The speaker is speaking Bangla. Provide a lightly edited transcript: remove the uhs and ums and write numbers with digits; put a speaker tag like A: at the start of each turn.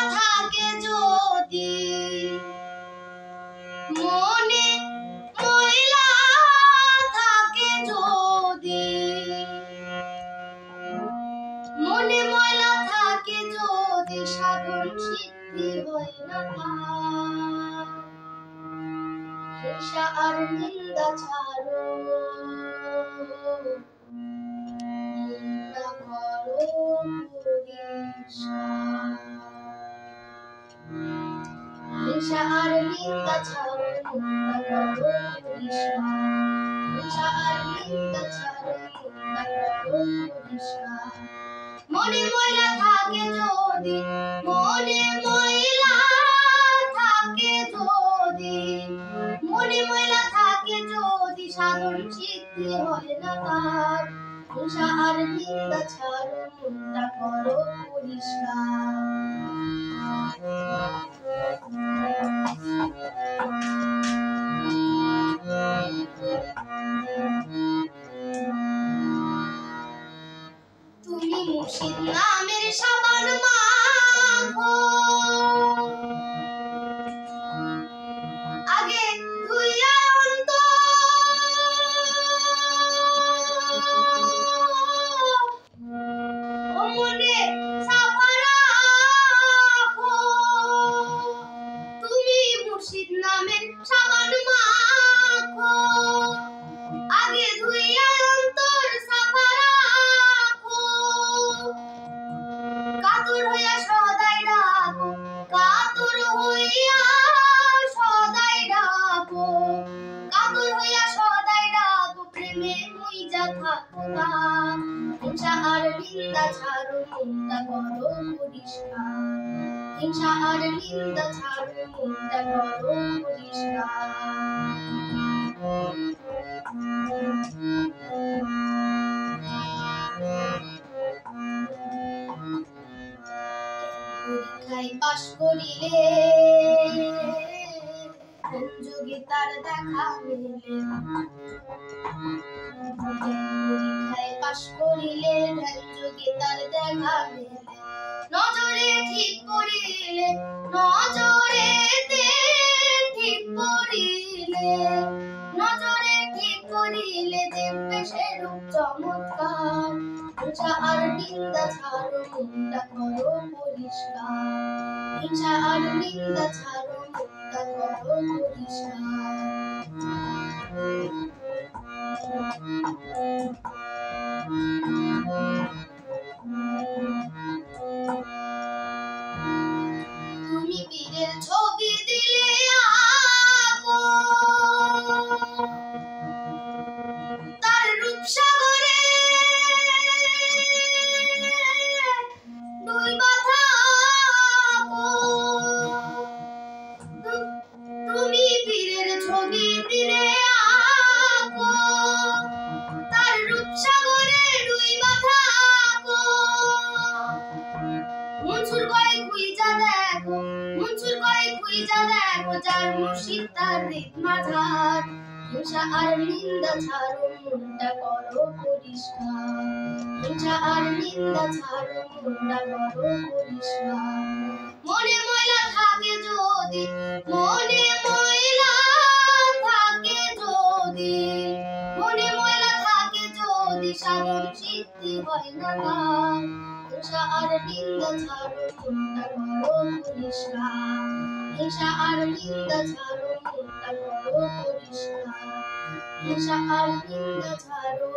A: থাকে যদি মনে ময়লা থাকে যদি মনে ময়লা থাকে যদি সাধন সিদ্ধি হয় না হিংসা আর নিন্দা ছাড়ো নিন্দা করো পরিষ্কার হিংসা আর নিন্দা ছাড়ো নিন্দা করো পরিষ্কার হিংসা আর নিন্দা ছাড়ো নিন্দা করো পরিষ্কার মনে ময়লা থাকে যদি মনে ময়লা থাকে যদি মনে ময়লা থাকে যদি সাধন সিদ্ধি হয় না তার হিংসা আর নিন্দা ছাড়ো নিন্দা করো পরিষ্কার তুমি মুর্শিদ নামের সাবান মাখো আগে ধুইয়া মনে সাফা রাখো তুমি মুর্শিদ নামের সাবান মাখো আগে ধুইয়া অন্তর সাফা রাখো কাতর হইয়া সদাই ডাকো কাতর হইয়া সদাই ডাকো কাতর হইয়া সদাই ডাকো প্রেমে মুইজা থাকো না হিংসা আর নিন্দা ছাড়ো নিন্দা করো পরিষ্কার হিংসা আর নিন্দা ছাড়ো নিন্দা করো পরিষ্কার পরীক্ষায় পাশ করিলে যোগিতার দেখা মিলে পরীক্ষায় পাশ করিলে যোগিতার দেখা মিলে নজরে ঠিক করিলে নজরে ঠিক করিলে নজরে ঠিক করিলে দেখবে সে রূপ চমৎকার হিংসা আর নিন্দা ছাড়ো নিন্দা করো পরিষ্কার হিংসা আর নিন্দা ছাড়ো নিন্দা করো পরিষ্কার তুমি পীরের ছবি দিলে আঁকো তার রূপসাগরে ডুইবা থাকো তুমি পীরের ছবি দিলে আঁকো তার রূপসাগরে ডুইবা থাকো মনসুর করে খুইজা দেখো মনসুর করে খুইজা দেখো যার মুর্শিদ তার হৃদ মাঝার হিংসা আর নিন্দা ছাড়ো মনটা করো পরিষ্কার হিংসা আর নিন্দা ছাড়ো মনটা করো পরিষ্কার মনে ময়লা থাকে যদি মনে ময়লা থাকে যদি মনে ময়লা থাকে যদি সাধন সিদ্ধি হয় না হিংসা আর নিন্দা ছাড়ো মনটা করো পরিষ্কার হিংসা আর নিন্দা ছাড়ো মনটা করো পরিষ্কার হিংসা আর নিন্দা ছাড়ো